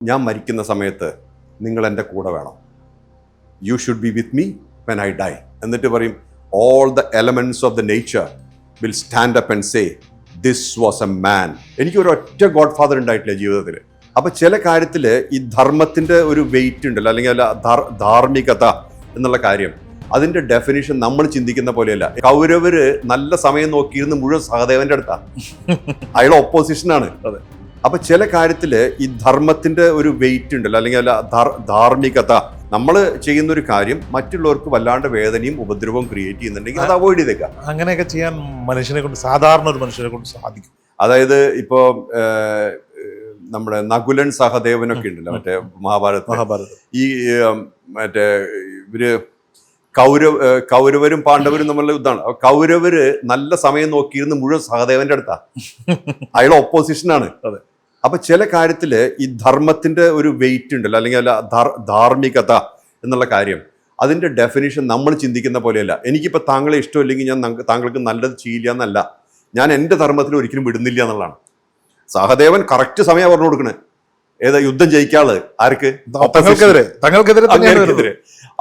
ഞാൻ മരിക്കുന്ന സമയത്ത് നിങ്ങൾ എൻ്റെ കൂടെ വേണം. You should be with me when I die. എന്നിട്ട് പറയും all the elements of the nature will stand up and say this was a man. എനിക്ക് ഒരു ഒറ്റ ഗോഡ് ഫാദർ ഉണ്ടായിട്ടില്ല ജീവിതത്തിൽ. അപ്പൊ ചില കാര്യത്തിൽ ഈ ധർമ്മത്തിന്റെ ഒരു വെയിറ്റ് ഉണ്ടല്ലോ, അല്ലെങ്കിൽ ധാർമ്മികത എന്നുള്ള കാര്യം, അതിന്റെ ഡെഫിനിഷൻ നമ്മൾ ചിന്തിക്കുന്ന പോലെയല്ല. കൗരവര് നല്ല സമയം നോക്കിയിരുന്ന് മുഴുവൻ സഹദേവന്റെ അടുത്താണ്, അയാൾ ഓപ്പോസിഷനാണ്. അപ്പൊ ചില കാര്യത്തിൽ ഈ ധർമ്മത്തിന്റെ ഒരു വെയിറ്റ് ഉണ്ടല്ലോ, അല്ലെങ്കിൽ ധാർമ്മികത, നമ്മൾ ചെയ്യുന്ന ഒരു കാര്യം മറ്റുള്ളവർക്ക് വല്ലാണ്ട് വേദനയും ഉപദ്രവവും ക്രിയേറ്റ് ചെയ്യുന്നുണ്ടെങ്കിൽ അത് അവോയ്ഡ് ചെയ്തേക്കാം. അങ്ങനെയൊക്കെ ചെയ്യാൻ മനുഷ്യനെ കൊണ്ട്, സാധാരണ ഒരു മനുഷ്യനെ കൊണ്ട് സാധിക്കും. അതായത് ഇപ്പോ നമ്മുടെ നകുലൻ സഹദേവനൊക്കെ ഉണ്ടല്ലോ മറ്റേ മഹാഭാരതം. ഈ മറ്റേ ഇവര് കൗരവരും പാണ്ഡവരും തമ്മിലുള്ള യുദ്ധമാണ്. കൗരവര് നല്ല സമയം നോക്കിയിരുന്ന് മുഴുവൻ സഹദേവന്റെ അടുത്താ, അയാൾ ഓപ്പോസിഷനാണ്. അപ്പൊ ചില കാര്യത്തിൽ ഈ ധർമ്മത്തിന്റെ ഒരു വെയിറ്റ് ഉണ്ടല്ലോ, അല്ലെങ്കിൽ ധാർമ്മികത എന്നുള്ള കാര്യം, അതിന്റെ ഡെഫിനിഷൻ നമ്മൾ ചിന്തിക്കുന്ന പോലെയല്ല. എനിക്കിപ്പോ താങ്കളെ ഇഷ്ടമില്ലെങ്കിൽ ഞാൻ താങ്കൾക്ക് നല്ലത് ചെയ്യില്ല എന്നല്ല, ഞാൻ എൻ്റെ ധർമ്മത്തിൽ ഒരിക്കലും വിടുന്നില്ല എന്നുള്ളതാണ്. സഹദേവൻ കറക്റ്റ് സമയം പറഞ്ഞു കൊടുക്കണേ, ഏതാ യുദ്ധം ജയിക്കാള് ആർക്ക്? തങ്ങൾക്കെതിരെ.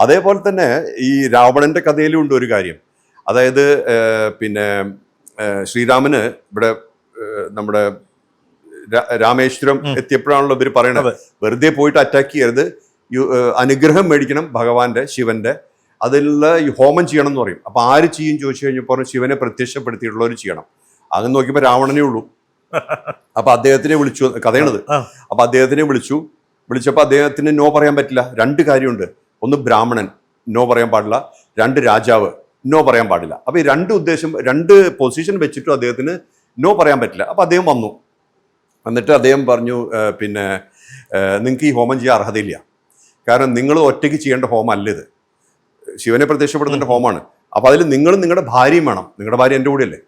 അതേപോലെ തന്നെ ഈ രാവണന്റെ കഥയിലും ഉണ്ട് ഒരു കാര്യം. അതായത് പിന്നെ ശ്രീരാമന് ഇവിടെ നമ്മുടെ രാമേശ്വരം എത്തിയപ്പോഴാണല്ലോ ഇവർ പറയണത്, വെറുതെ പോയിട്ട് അറ്റാക്ക് ചെയ്യരുത്, അനുഗ്രഹം മേടിക്കണം ഭഗവാന്റെ, ശിവന്റെ, അതിലുള്ള ഹോമം ചെയ്യണം എന്ന് പറയും. അപ്പൊ ആര് ചെയ്യും ചോദിച്ചു കഴിഞ്ഞപ്പോൾ ശിവനെ പ്രത്യക്ഷപ്പെടുത്തിയിട്ടുള്ളവർ ചെയ്യണം. അങ്ങനെ നോക്കിയപ്പോൾ രാവണനേ ഉള്ളൂ. അപ്പൊ അദ്ദേഹത്തിനെ വിളിച്ചു, കഥയാണത്. അപ്പൊ അദ്ദേഹത്തിനെ വിളിച്ചപ്പോൾ അദ്ദേഹത്തിന് നോ പറയാൻ പറ്റില്ല. രണ്ട് കാര്യമുണ്ട്, ഒന്ന് ബ്രാഹ്മണൻ നോ പറയാൻ പാടില്ല, രണ്ട് രാജാവ് നോ പറയാൻ പാടില്ല. അപ്പൊ ഈ രണ്ട് പൊസിഷൻ വെച്ചിട്ടും അദ്ദേഹത്തിന് നോ പറയാൻ പറ്റില്ല. അപ്പൊ അദ്ദേഹം വന്നു. എന്നിട്ട് അദ്ദേഹം പറഞ്ഞു, പിന്നെ നിങ്ങൾക്ക് ഈ ഹോമം ചെയ്യാൻ അർഹതയില്ല, കാരണം നിങ്ങൾ ഒറ്റയ്ക്ക് ചെയ്യേണ്ട ഹോമം അല്ല ഇത്, ശിവനെ പ്രത്യക്ഷപ്പെടുത്തേണ്ട ഹോമാണ്. അപ്പൊ അതിൽ നിങ്ങളും നിങ്ങളുടെ ഭാര്യയും വേണം, നിങ്ങളുടെ ഭാര്യ എൻ്റെ കൂടെയല്ലേ,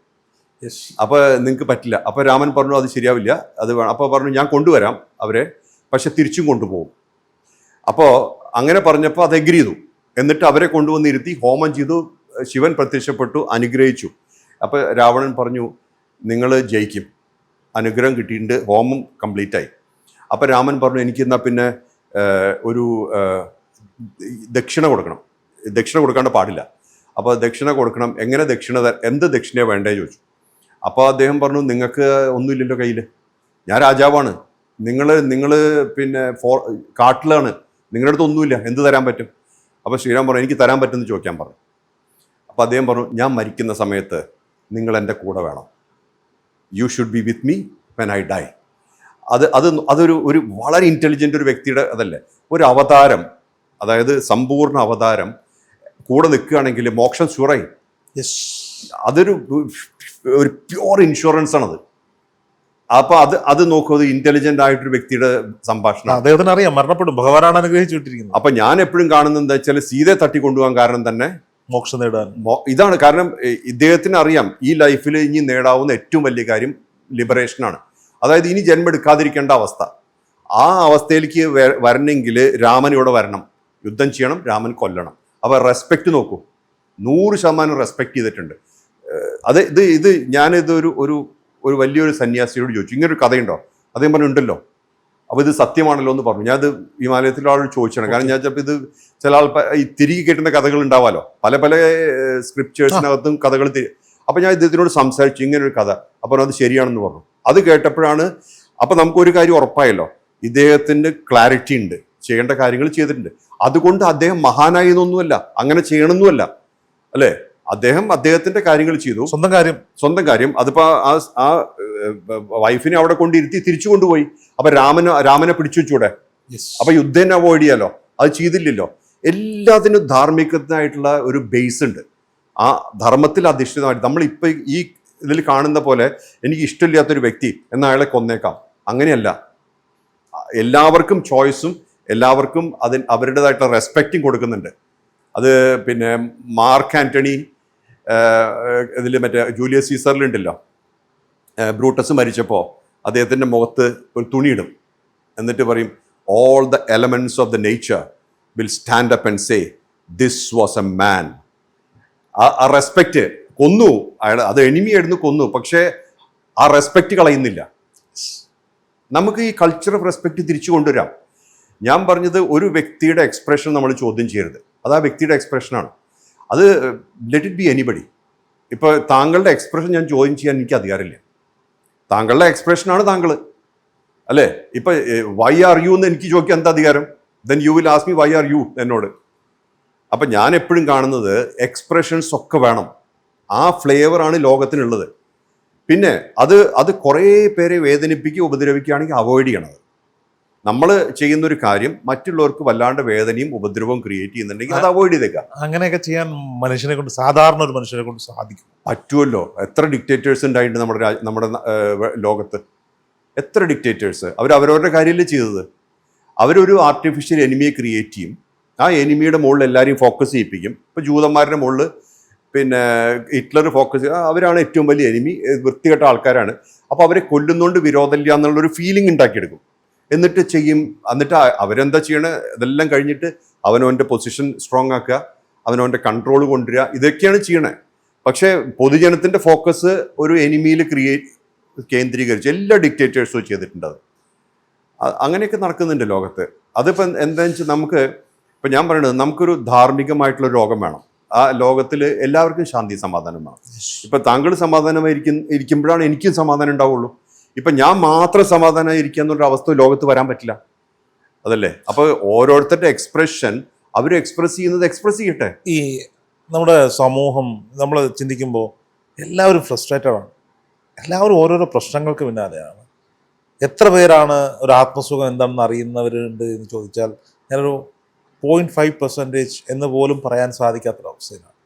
അപ്പൊ നിങ്ങൾക്ക് പറ്റില്ല. അപ്പൊ രാമൻ പറഞ്ഞു അത് ശരിയാവില്ല, അത് വേണം. അപ്പൊ പറഞ്ഞു ഞാൻ കൊണ്ടുവരാം അവരെ, പക്ഷെ തിരിച്ചും കൊണ്ടുപോകും. അപ്പോ അങ്ങനെ പറഞ്ഞപ്പോൾ അത് എഗ്രി ചെയ്തു. എന്നിട്ട് അവരെ കൊണ്ടുവന്നിരുത്തി ഹോമം ചെയ്തു, ശിവൻ പ്രത്യക്ഷപ്പെട്ടു, അനുഗ്രഹിച്ചു. അപ്പൊ രാവണൻ പറഞ്ഞു നിങ്ങൾ ജയിക്കും, അനുഗ്രഹം കിട്ടിയിട്ടുണ്ട്, ഹോമം കംപ്ലീറ്റ് ആയി. അപ്പൊ രാമൻ പറഞ്ഞു എനിക്കെന്നാ പിന്നെ ഒരു ദക്ഷിണ കൊടുക്കണം, ദക്ഷിണ കൊടുക്കാണ്ട് പാടില്ല. അപ്പോൾ ദക്ഷിണ കൊടുക്കണം, എങ്ങനെ ദക്ഷിണ, എന്ത് ദക്ഷിണ വേണ്ടേ ചോദിച്ചു. അപ്പോൾ അദ്ദേഹം പറഞ്ഞു നിങ്ങൾക്ക് ഒന്നുമില്ലല്ലോ കയ്യിൽ, ഞാൻ രാജാവാണ്, നിങ്ങൾ പിന്നെ കാട്ടിലാണ്, നിങ്ങളുടെ അടുത്ത് ഒന്നുമില്ല, എന്ത് തരാൻ പറ്റും? അപ്പോൾ ശ്രീരാം പറഞ്ഞു എനിക്ക് തരാൻ പറ്റുമെന്ന് ചോദിക്കാൻ പറഞ്ഞു. അപ്പോൾ അദ്ദേഹം പറഞ്ഞു ഞാൻ മരിക്കുന്ന സമയത്ത് നിങ്ങൾ എൻ്റെ കൂടെ വേണം. You should be with me when I die. അതൊരു വളരെ ഇൻ്റലിജൻ്റ് ഒരു വ്യക്തിയുടെ അതല്ലേ, ഒരു അവതാരം, അതായത് സമ്പൂർണ്ണ അവതാരം കൂടെ നിൽക്കുകയാണെങ്കിൽ മോക്ഷം ഷുറായി. അതൊരു പ്യുവർ ഇൻഷുറൻസ് ആണത്. അപ്പൊ അത് നോക്കൂ, അത് ഇന്റലിജന്റ് ആയിട്ടൊരു വ്യക്തിയുടെ സംഭാഷണം. അദ്ദേഹത്തിന് അറിയാം മരണപ്പെടും, ഭഗവാനാണ് അനുഗ്രഹിച്ചിട്ടിരിക്കുന്നത്. അപ്പൊ ഞാൻ എപ്പോഴും കാണുന്നത് എന്താ വെച്ചാൽ സീതയെ തട്ടിക്കൊണ്ടുപോകാൻ കാരണം തന്നെ മോക്ഷം നേടാൻ ഇതാണ്. കാരണം ഇദ്ദേഹത്തിന് അറിയാം ഈ ലൈഫിൽ ഇനി നേടാവുന്ന ഏറ്റവും വലിയ കാര്യം ലിബറേഷനാണ്. അതായത് ഇനി ജന്മം എടുക്കാതിരിക്കേണ്ട അവസ്ഥ, ആ അവസ്ഥയിലേക്ക് വരണമെങ്കിൽ രാമൻ ഇവിടെ വരണം, യുദ്ധം ചെയ്യണം, രാമൻ കൊല്ലണം. അപ്പൊ റെസ്പെക്ട് നോക്കൂ, 100% റെസ്പെക്ട് ചെയ്തിട്ടുണ്ട്. ഇത് ഞാനിത് ഒരു വലിയൊരു സന്യാസിയോട് ചോദിച്ചു ഇങ്ങനൊരു കഥയുണ്ടോ? അദ്ദേഹം പറഞ്ഞു ഉണ്ടല്ലോ. അപ്പോൾ ഇത് സത്യമാണല്ലോ എന്ന് പറഞ്ഞു. ഞാനത് ഹിമാലയത്തിലെ ആളോട് ചോദിച്ചാണ്, കാരണം ഞാൻ ചിലപ്പോൾ ഇത് ചില ഈ തിരികെ കിട്ടുന്ന കഥകൾ ഉണ്ടാവാമല്ലോ, പല സ്ക്രിപ്റ്റേഴ്സിനകത്തും കഥകൾ അപ്പൊ ഞാൻ ഇദ്ദേഹത്തിനോട് സംസാരിച്ചു ഇങ്ങനൊരു കഥ. അപ്പോൾ അത് ശരിയാണെന്ന് പറഞ്ഞു. അത് കേട്ടപ്പോഴാണ് അപ്പൊ നമുക്കൊരു കാര്യം ഉറപ്പായല്ലോ, ഇദ്ദേഹത്തിന് ക്ലാരിറ്റി ഉണ്ട്, ചെയ്യേണ്ട കാര്യങ്ങൾ ചെയ്തിട്ടുണ്ട്. അതുകൊണ്ട് അദ്ദേഹം മഹാനായി എന്നൊന്നുമല്ല, അങ്ങനെ ചെയ്യണമെന്നുമല്ല, അല്ലേ? അദ്ദേഹത്തിന്റെ കാര്യങ്ങൾ ചെയ്തു, സ്വന്തം കാര്യം. അതിപ്പോ ആ വൈഫിനെ അവിടെ കൊണ്ടിരുത്തി തിരിച്ചു കൊണ്ടുപോയി. അപ്പൊ രാമനെ പിടിച്ചു വെച്ചൂടെ? അപ്പൊ യുദ്ധം അവോയ്ഡ് ചെയ്യാലോ, അത് ചെയ്തില്ലല്ലോ. എല്ലാത്തിനും ധാർമ്മികത്തിനായിട്ടുള്ള ഒരു ബേസ് ഉണ്ട്. ആ ധർമ്മത്തിൽ അധിഷ്ഠിതമായിട്ട് നമ്മളിപ്പോ ഈ ഇതിൽ കാണുന്ന പോലെ എനിക്ക് ഇഷ്ടമില്ലാത്തൊരു വ്യക്തി എന്നാൽ അയാളെ കൊന്നേക്കാം, അങ്ങനെയല്ല. എല്ലാവർക്കും ചോയ്സും എല്ലാവർക്കും അവരുടേതായിട്ടുള്ള റെസ്പെക്റ്റും കൊടുക്കുന്നുണ്ട്. അത് പിന്നെ മാർക്ക് ആന്റണി ഇതിൽ മറ്റേ ജൂലിയസ് സീസറിലുണ്ടല്ലോ, ബ്രൂട്ടസ് മരിച്ചപ്പോൾ അദ്ദേഹത്തിൻ്റെ മുഖത്ത് ഒരു തുണിയിടും, എന്നിട്ട് പറയും all the elements of the nature will stand up and say this was a man. ആ റെസ്പെക്റ്റ് കൊന്നു അയാൾ, അത് എനിമിയായിരുന്നു, കൊന്നു, പക്ഷേ ആ റെസ്പെക്റ്റ് കളയുന്നില്ല. നമുക്ക് ഈ കൾച്ചർ ഓഫ് റെസ്പെക്റ്റ് തിരിച്ചു കൊണ്ടുവരാം. ഞാൻ പറഞ്ഞത് ഒരു വ്യക്തിയുടെ എക്സ്പ്രഷൻ നമ്മൾ ചോദ്യം ചെയ്യരുത്. അത് ആ വ്യക്തിയുടെ എക്സ്പ്രഷനാണ്. അത് ലെറ്റ് ഇറ്റ് ബി എനിബഡി. ഇപ്പോൾ താങ്കളുടെ എക്സ്പ്രഷൻ ഞാൻ ചോദ്യം ചെയ്യാൻ എനിക്ക് അധികാരമില്ല. താങ്കളുടെ എക്സ്പ്രഷനാണ് താങ്കൾ, അല്ലേ? ഇപ്പം വൈ ആർ യു എന്ന് എനിക്ക് ചോദിക്കാൻ എന്താ അധികാരം? Then you will ask me why are you എന്നോട്. അപ്പം ഞാൻ എപ്പോഴും കാണുന്നത് എക്സ്പ്രഷൻസ് ഒക്കെ വേണം. ആ ഫ്ലേവറാണ് ലോകത്തിനുള്ളത്. പിന്നെ അത് കുറേ പേരെ വേദനിപ്പിക്കുക, ഉപദ്രവിക്കുകയാണെങ്കിൽ അവോയ്ഡ് ചെയ്യണത്. നമ്മൾ ചെയ്യുന്നൊരു കാര്യം മറ്റുള്ളവർക്ക് വല്ലാണ്ട് വേദനയും ഉപദ്രവവും ക്രിയേറ്റ് ചെയ്യുന്നുണ്ടെങ്കിൽ അത് അവോയ്ഡ് ചെയ്തേക്കാം. അങ്ങനെയൊക്കെ ചെയ്യാൻ സാധാരണ ഒരു മനുഷ്യനെ കൊണ്ട് സാധിക്കും. പറ്റുമല്ലോ. എത്ര ഡിക്റ്റേറ്റേഴ്സ് ഉണ്ടായിട്ടുണ്ട് നമ്മുടെ ലോകത്ത്. എത്ര ഡിക്റ്റേറ്റേഴ്സ് അവരവരുടെ കാര്യമല്ലേ ചെയ്തത്. അവരൊരു ആർട്ടിഫിഷ്യൽ എനിമിയെ ക്രിയേറ്റ് ചെയ്യും. ആ എനിമിയുടെ മുകളിൽ എല്ലാവരെയും ഫോക്കസ് ചെയ്യിപ്പിക്കും. ഇപ്പോൾ ജൂതന്മാരുടെ മുകളിൽ പിന്നെ ഹിറ്റ്ലർ ഫോക്കസ് ചെയ്യുക, അവരാണ് ഏറ്റവും വലിയ എനിമി, വൃത്തികെട്ട ആൾക്കാരാണ്. അപ്പോൾ അവരെ കൊല്ലുന്നതുകൊണ്ട് വിരോധമില്ല എന്നുള്ളൊരു ഫീലിംഗ് ഉണ്ടാക്കിയെടുക്കും. എന്നിട്ട് ചെയ്യും. എന്നിട്ട് അവരെന്താ ചെയ്യണേ? ഇതെല്ലാം കഴിഞ്ഞിട്ട് അവനവൻ്റെ പൊസിഷൻ സ്ട്രോങ് ആക്കുക, അവനവൻ്റെ കൺട്രോൾ കൊണ്ടുവരിക, ഇതൊക്കെയാണ് ചെയ്യണേ. പക്ഷേ പൊതുജനത്തിൻ്റെ ഫോക്കസ് ഒരു എനിമിയിൽ കേന്ദ്രീകരിച്ച് എല്ലാ ഡിക്റ്റേറ്റേഴ്സും ചെയ്തിട്ടുണ്ട്. അങ്ങനെയൊക്കെ നടക്കുന്നുണ്ട് ലോകത്ത്. അതിപ്പോൾ എന്താണെന്ന് വെച്ചാൽ നമുക്ക് ഇപ്പം ഞാൻ പറയുന്നത് നമുക്കൊരു ധാർമ്മികമായിട്ടുള്ള രോഗം വേണം. ആ ലോകത്തിൽ എല്ലാവർക്കും ശാന്തി സമാധാനം വേണം. ഇപ്പം താങ്കൾ ഇരിക്കുമ്പോഴാണ് എനിക്കും സമാധാനം ഉണ്ടാവുള്ളൂ. ഇപ്പം ഞാൻ മാത്രം സമാധാനം ഇരിക്കുക എന്നൊരു അവസ്ഥ ലോകത്ത് വരാൻ പറ്റില്ല. അതല്ലേ? അപ്പോൾ ഓരോരുത്തരുടെ എക്സ്പ്രഷൻ അവർ എക്സ്പ്രസ് ചെയ്യുന്നത് എക്സ്പ്രസ് ചെയ്യട്ടെ. ഈ നമ്മുടെ സമൂഹം നമ്മൾ ചിന്തിക്കുമ്പോൾ എല്ലാവരും ഫ്രസ്ട്രേറ്റഡ് ആണ്. എല്ലാവരും ഓരോരോ പ്രശ്നങ്ങൾക്ക് പിന്നാലെയാണ്. എത്ര പേരാണ് ഒരു ആത്മസുഖം എന്താണെന്ന് അറിയുന്നവരുണ്ട് എന്ന് ചോദിച്ചാൽ ഞാനൊരു 0.5% എന്ന് പോലും പറയാൻ സാധിക്കാത്തൊരവസ്ഥയിലാണ്.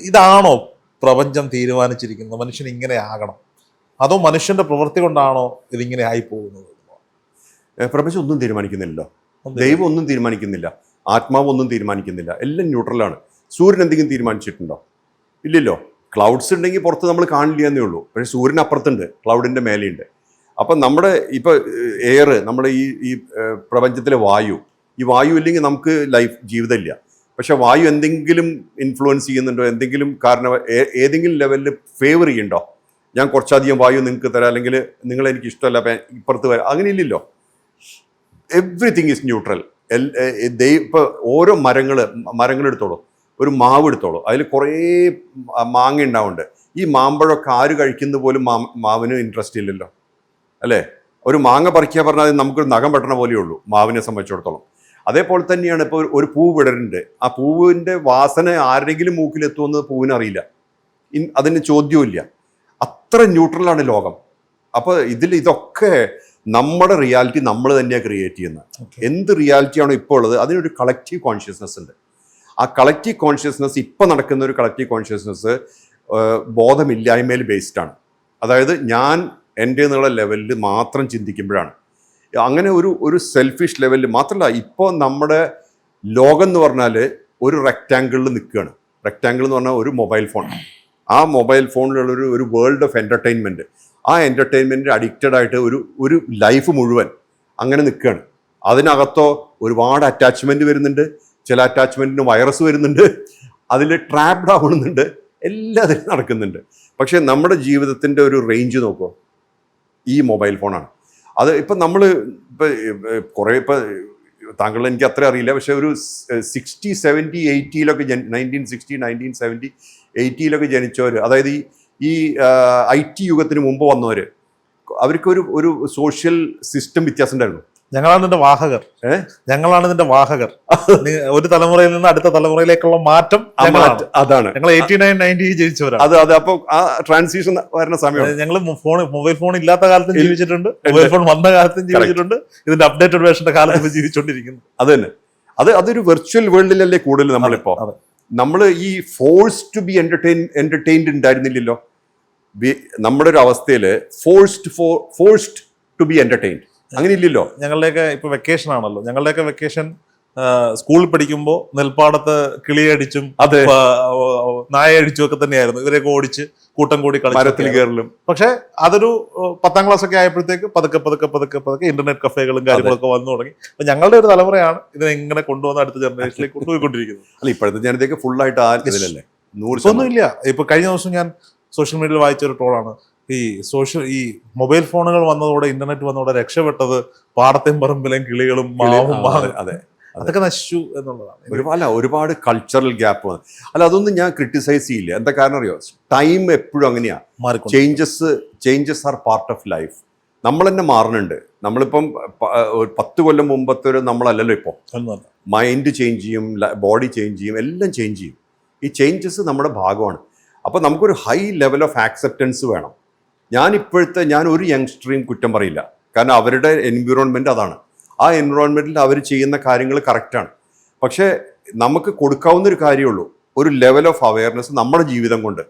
ഇതാണോ പ്രപഞ്ചം തീരുമാനിച്ചിരിക്കുന്നത്? മനുഷ്യൻ ഇങ്ങനെ ആകണം, അതോ മനുഷ്യന്റെ പ്രവൃത്തി കൊണ്ടാണോ ഇതിങ്ങനെ ആയി പോകുന്നത്? പ്രപഞ്ചം ഒന്നും തീരുമാനിക്കുന്നില്ലല്ലോ. ദൈവം ഒന്നും തീരുമാനിക്കുന്നില്ല. ആത്മാവ് ഒന്നും തീരുമാനിക്കുന്നില്ല. എല്ലാം ന്യൂട്രലാണ്. സൂര്യൻ എന്തെങ്കിലും തീരുമാനിച്ചിട്ടുണ്ടോ? ഇല്ലല്ലോ. ക്ലൗഡ്സ് ഉണ്ടെങ്കിൽ പുറത്ത് നമ്മൾ കാണില്ല എന്നേ ഉള്ളൂ. പക്ഷേ സൂര്യൻ അപ്പുറത്തുണ്ട്, ക്ലൗഡിൻ്റെ മേലെയുണ്ട്. അപ്പം നമ്മുടെ ഇപ്പോൾ എയർ, നമ്മുടെ ഈ പ്രപഞ്ചത്തിലെ വായു, ഈ വായു ഇല്ലെങ്കിൽ നമുക്ക് ജീവിതമില്ല. പക്ഷെ വായു എന്തെങ്കിലും ഇൻഫ്ലുവൻസ് ചെയ്യുന്നുണ്ടോ? എന്തെങ്കിലും കാരണം ഏതെങ്കിലും ലെവലിൽ ഫേവർ ചെയ്യുന്നുണ്ടോ? ഞാൻ കുറച്ചധികം വായു നിങ്ങൾക്ക് തരാം, അല്ലെങ്കിൽ നിങ്ങൾ എനിക്ക് ഇഷ്ടമല്ല ഇപ്പുറത്ത് വരാം, അങ്ങനെ ഇല്ലല്ലോ. Everything is neutral. ഇപ്പോൾ ഓരോ മരങ്ങളെടുത്തോളൂ, ഒരു മാവ് എടുത്തോളൂ, അതിൽ കുറേ മാങ്ങ ഉണ്ടാവുന്നുണ്ട്. ഈ മാമ്പഴമൊക്കെ ആര് കഴിക്കുന്ന പോലും മാവിന് ഇൻട്രസ്റ്റ് ഇല്ലല്ലോ, അല്ലേ? ഒരു മാങ്ങ പറിക്കുക പറഞ്ഞാൽ നമുക്കൊരു നഖം വെട്ടണ പോലെയേ ഉള്ളൂ മാവിനെ സംബന്ധിച്ചിടത്തോളം. അതേപോലെ തന്നെയാണ് ഇപ്പോൾ ഒരു പൂവ് വിടരുന്നുണ്ട്. ആ പൂവിൻ്റെ വാസന ആരുടെങ്കിലും മൂക്കിലെത്തുമെന്ന് പൂവിനറിയില്ല, അതിന് ചോദ്യമില്ല. അത്ര ന്യൂട്രലാണ് ലോകം. അപ്പോൾ ഇതൊക്കെ നമ്മുടെ റിയാലിറ്റി നമ്മൾ തന്നെയാണ് ക്രിയേറ്റ് ചെയ്യുന്നത്. എന്ത് റിയാലിറ്റിയാണോ ഇപ്പോൾ ഉള്ളത് അതിനൊരു കളക്റ്റീവ് കോൺഷ്യസ്നെസ് ഉണ്ട്. ആ കളക്റ്റീവ് കോൺഷ്യസ്നെസ്, ഇപ്പോൾ നടക്കുന്ന ഒരു കളക്റ്റീവ് കോൺഷ്യസ്നെസ് ബോധമില്ലായ്മയിൽ ബേസ്ഡാണ്. അതായത് ഞാൻ എൻ്റെ എന്നുള്ള ലെവലിൽ മാത്രം ചിന്തിക്കുമ്പോഴാണ്. അങ്ങനെ ഒരു സെൽഫിഷ് ലെവലിൽ മാത്രമല്ല. ഇപ്പോൾ നമ്മുടെ ലോകം എന്ന് പറഞ്ഞാൽ ഒരു റെക്റ്റാങ്കിളിൽ നിൽക്കുകയാണ്. റെക്റ്റാങ്കിൾ എന്ന് പറഞ്ഞാൽ ഒരു മൊബൈൽ ഫോൺ. ആ മൊബൈൽ ഫോണിലുള്ള ഒരു വേൾഡ് ഓഫ് എൻ്റർടൈൻമെൻറ്റ്, ആ എൻ്റർടൈൻമെൻറ്റിന് അഡിക്റ്റഡ് ആയിട്ട് ഒരു ലൈഫ് മുഴുവൻ അങ്ങനെ നിൽക്കുകയാണ്. അതിനകത്തോ ഒരുപാട് അറ്റാച്ച്മെൻറ്റ് വരുന്നുണ്ട്. ചില അറ്റാച്ച്മെൻറ്റിന് വൈറസ് വരുന്നുണ്ട്, അതിൽ ട്രാപ്ഡ് ആവുന്നുണ്ട്, എല്ലാത്തിനും നടക്കുന്നുണ്ട്. പക്ഷേ നമ്മുടെ ജീവിതത്തിൻ്റെ ഒരു റേഞ്ച് നോക്കുമോ, ഈ മൊബൈൽ ഫോണാണ്. അത് ഇപ്പം നമ്മൾ കുറേ താങ്കൾ എനിക്ക് അത്ര അറിയില്ല, പക്ഷേ ഒരു 60, 70, 80 1960, 1970, 80 ജനിച്ചവർ, അതായത് ഈ IT യുഗത്തിന് മുമ്പ് വന്നവർ, അവർക്ക് ഒരു സോഷ്യൽ സിസ്റ്റം വ്യത്യാസം ഉണ്ടായിരുന്നു. ഞങ്ങളാണ് ഇതിന്റെ വാഹകർ. ഒരു തലമുറയിൽ നിന്ന് അടുത്ത തലമുറയിലേക്കുള്ള മാറ്റം അതാണ്. ഞങ്ങൾ 89, 90 ജനിച്ചവരാണ്. അത് അപ്പോൾ ആ ട്രാൻസിഷൻ വരുന്ന സമയം ഞങ്ങൾ മൊബൈൽ ഫോൺ ഇല്ലാത്ത കാലത്തും ജീവിച്ചിട്ടുണ്ട്, മൊബൈൽ ഫോൺ വന്ന കാലത്തും ജീവിച്ചിട്ടുണ്ട്, ഇതിന്റെ അപ്ഡേറ്റഡ് വേർഷന്റെ കാലത്തും ജീവിച്ചുകൊണ്ടിരിക്കുന്നു. അത് തന്നെ. അതൊരു വെർച്വൽ വേൾഡിലല്ലേ കൂടുതൽ നമ്മളിപ്പോ. നമ്മൾ ഈ ഫോഴ്സ് ടു ബി എന്റർടൈൻഡ് ഉണ്ടായിരുന്നില്ലല്ലോ. നമ്മുടെ ഒരു അവസ്ഥയിൽ ഫോഴ്സ്ഡ് ടു ബി എന്റർടൈൻഡ് അങ്ങനെ ഇല്ലല്ലോ. ഞങ്ങളുടെയൊക്കെ ഇപ്പൊ വെക്കേഷൻ ആണല്ലോ. ഞങ്ങളുടെയൊക്കെ വെക്കേഷൻ സ്കൂളിൽ പഠിക്കുമ്പോൾ നെൽപ്പാടത്ത് കിളിയടിച്ചും നായ അടിച്ചും ഒക്കെ തന്നെയായിരുന്നു. ഇവരെയൊക്കെ ഓടിച്ച് കൂട്ടം കൂടി മരത്തിൽ കയറലും. പക്ഷെ അതൊരു 10ാം ക്ലാസ് ഒക്കെ ആയപ്പോഴത്തേക്ക് പതുക്കെ ഇന്റർനെറ്റ് കഫേകളും കാര്യങ്ങളൊക്കെ വന്നു തുടങ്ങി. അപ്പൊ ഞങ്ങളുടെ ഒരു തലമുറയാണ് ഇതിനെ ഇങ്ങനെ കൊണ്ടുവന്ന് അടുത്ത ജനറേഷനിലേക്ക് കൊണ്ടുപോയിക്കൊണ്ടിരിക്കുന്നത്. അല്ല, ഇപ്പോഴത്തെ ജനതയ്ക്ക് ഫുള്ളായിട്ട് ഇതിലല്ലേ, 100% ഒന്നുമില്ല. ഇപ്പൊ കഴിഞ്ഞ ദിവസം ഞാൻ സോഷ്യൽ മീഡിയയിൽ വായിച്ച ഒരു ട്രോളാണ്, ഈ മൊബൈൽ ഫോണുകൾ വന്നതോടെ, ഇന്റർനെറ്റ് വന്നതോടെ രക്ഷപ്പെട്ടത് പാടത്തെയും പറമ്പിലെയും കിളികളും മാവും മാങ്ങ അതെ അതൊക്കെ നശിച്ചു എന്നുള്ളതാണ്. ഒരുപാട് കൾച്ചറൽ ഗ്യാപ്പ്. അല്ല, അതൊന്നും ഞാൻ ക്രിട്ടിസൈസ് ചെയ്യില്ല. എന്താ കാരണം അറിയോ? ടൈം എപ്പോഴും അങ്ങനെയാ. Changes are part of life. നമ്മൾ തന്നെ മാറുന്നുണ്ട്. നമ്മളിപ്പം 10 കൊല്ലം മുമ്പത്തെ നമ്മളല്ലല്ലോ ഇപ്പോൾ. മൈൻഡ് ചേഞ്ച് ചെയ്യും, ബോഡി ചേഞ്ച് ചെയ്യും, എല്ലാം ചേഞ്ച് ചെയ്യും. ഈ ചേഞ്ചസ് നമ്മുടെ ഭാഗമാണ്. അപ്പോൾ നമുക്കൊരു ഹൈ ലെവൽ ഓഫ് ആക്സെപ്റ്റൻസ് വേണം. ഞാൻ ഒരു യങ്സ്റ്ററെയും കുറ്റം പറയില്ല. കാരണം അവരുടെ എൻവിറോൺമെൻറ്റ് അതാണ്. ആ എൻവിറോൺമെൻറ്റിൽ അവർ ചെയ്യുന്ന കാര്യങ്ങൾ കറക്റ്റാണ്. പക്ഷേ നമുക്ക് കൊടുക്കാവുന്നൊരു കാര്യമുള്ളൂ, ഒരു ലെവൽ ഓഫ് അവയർനെസ് നമ്മുടെ ജീവിതം കൊണ്ട്.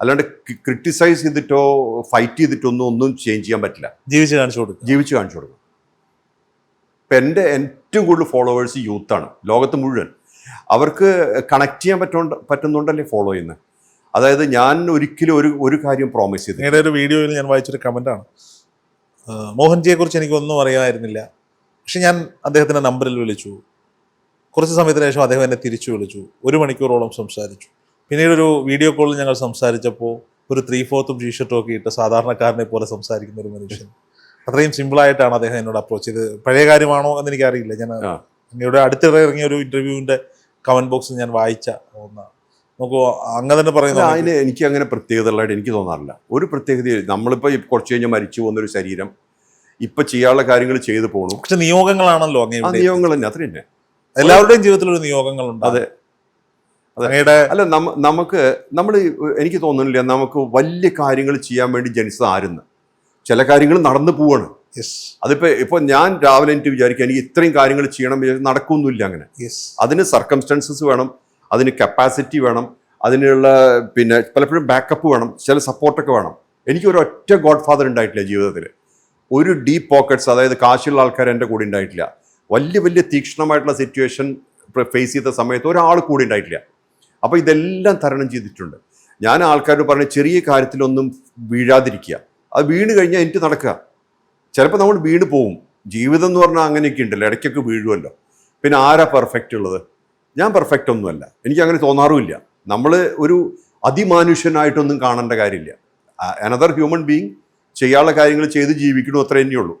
അല്ലാണ്ട് ക്രിട്ടിസൈസ് ചെയ്തിട്ടോ ഫൈറ്റ് ചെയ്തിട്ടോ ഒന്നും ചേഞ്ച് ചെയ്യാൻ പറ്റില്ല. ജീവിച്ച് കാണിച്ചു കൊടുക്കും. ഇപ്പം എൻ്റെ ഏറ്റവും കൂടുതൽ ഫോളോവേഴ്സ് യൂത്താണ്, ലോകത്ത് മുഴുവൻ. അവർക്ക് കണക്ട് ചെയ്യാൻ പറ്റുന്നുണ്ടല്ലേ ഫോളോ ചെയ്യുന്നത്. അതായത് ഞാൻ ഒരിക്കലും ഒരു കാര്യം പ്രോമിസ് ചെയ്തു. നിങ്ങളുടെ ഒരു വീഡിയോയിൽ ഞാൻ വായിച്ചൊരു കമൻറ്റാണ്, മോഹൻജിയെ കുറിച്ച് എനിക്കൊന്നും അറിയാമായിരുന്നില്ല, പക്ഷെ ഞാൻ അദ്ദേഹത്തിൻ്റെ നമ്പറിൽ വിളിച്ചു. കുറച്ച് സമയത്തിന് ശേഷം അദ്ദേഹം എന്നെ തിരിച്ചു വിളിച്ചു. 1 മണിക്കൂറോളം സംസാരിച്ചു. പിന്നീട് ഒരു വീഡിയോ കോളിൽ ഞങ്ങൾ സംസാരിച്ചപ്പോൾ ഒരു 3/4 ടീഷർട്ടും ഒക്കെ ഇട്ട് സാധാരണക്കാരനെ പോലെ സംസാരിക്കുന്ന ഒരു മനുഷ്യൻ. അത്രയും സിമ്പിളായിട്ടാണ് അദ്ദേഹം എന്നോട് അപ്രോച്ച് ചെയ്ത്. പഴയ കാര്യമാണോ എന്ന് എനിക്കറിയില്ല. ഞാൻ എന്നോട് അടുത്തിടെ ഇറങ്ങിയ ഒരു ഇൻ്റർവ്യൂവിൻ്റെ കമൻറ്റ് ബോക്സ് ഞാൻ വായിച്ച ഒന്നാണ്. നമുക്ക് അങ്ങനെ തന്നെ പറയുന്നത്. അതിന് എനിക്ക് അങ്ങനെ പ്രത്യേകതകളായിട്ട് എനിക്ക് തോന്നാറില്ല. ഒരു പ്രത്യേകത, നമ്മളിപ്പോൾ കുറച്ച് കഴിഞ്ഞാൽ മരിച്ചു പോകുന്നൊരു ശരീരം ഇപ്പം ചെയ്യാനുള്ള കാര്യങ്ങൾ ചെയ്തു പോകണം. പക്ഷെ നിയോഗങ്ങളാണല്ലോ അങ്ങനെ. നിയോഗങ്ങൾ തന്നെ, അത്ര തന്നെ. എല്ലാവരുടെയും ജീവിതത്തിൽ ഒരു നിയോഗങ്ങളുണ്ട്. അതെ. അല്ല, എനിക്ക് തോന്നുന്നില്ല നമുക്ക് വലിയ കാര്യങ്ങൾ ചെയ്യാൻ വേണ്ടി ജനിച്ചത് ആരെന്ന്. ചില കാര്യങ്ങൾ നടന്നു പോവാണ്. ഇപ്പോൾ ഞാൻ രാവിലെ എനിക്ക് വിചാരിക്കുക എനിക്ക് ഇത്രയും കാര്യങ്ങൾ ചെയ്യണം, നടക്കൊന്നുമില്ല അങ്ങനെ. അതിന് സർക്കംസ്റ്റൻസസ് വേണം, അതിന് കപ്പാസിറ്റി വേണം, അതിനുള്ള പിന്നെ പലപ്പോഴും ബാക്കപ്പ് വേണം, ചില സപ്പോർട്ടൊക്കെ വേണം. എനിക്കൊരു ഒറ്റ ഗോഡ് ഫാദർ ഉണ്ടായിട്ടില്ല ജീവിതത്തിൽ. ഒരു ഡീപ്പ് പോക്കറ്റ്സ്, അതായത് കാശുള്ള ആൾക്കാർ എൻ്റെ കൂടെ ഉണ്ടായിട്ടില്ല. വലിയ തീക്ഷ്ണമായിട്ടുള്ള സിറ്റുവേഷൻ ഫേസ് ചെയ്ത സമയത്ത് ഒരാൾ കൂടെ ഉണ്ടായിട്ടില്ല. അപ്പോൾ ഇതെല്ലാം തരണം ചെയ്തിട്ടുണ്ട്. ഞാൻ ആൾക്കാരോട് പറഞ്ഞ ചെറിയ കാര്യത്തിലൊന്നും വീഴാതിരിക്കുക. അത് വീണ് കഴിഞ്ഞാൽ എനിക്ക് നടക്കുക. ചിലപ്പോൾ നമ്മൾ വീണ് പോവും. ജീവിതം എന്ന് പറഞ്ഞാൽ അങ്ങനെയൊക്കെ ഉണ്ടല്ലോ, ഇടയ്ക്കൊക്കെ വീഴുമല്ലോ. പിന്നെ ആരാ പെർഫെക്റ്റ് ഉള്ളത്? ഞാൻ പെർഫെക്റ്റ് ഒന്നുമല്ല, എനിക്ക് അങ്ങനെ തോന്നാറുമില്ല. നമ്മൾ ഒരു അതിമാനുഷ്യനായിട്ടൊന്നും കാണേണ്ട കാര്യമില്ല. അനദർ ഹ്യൂമൻ ബീങ് ചെയ്യാനുള്ള കാര്യങ്ങൾ ചെയ്ത് ജീവിക്കണു, അത്ര തന്നെയുള്ളൂ.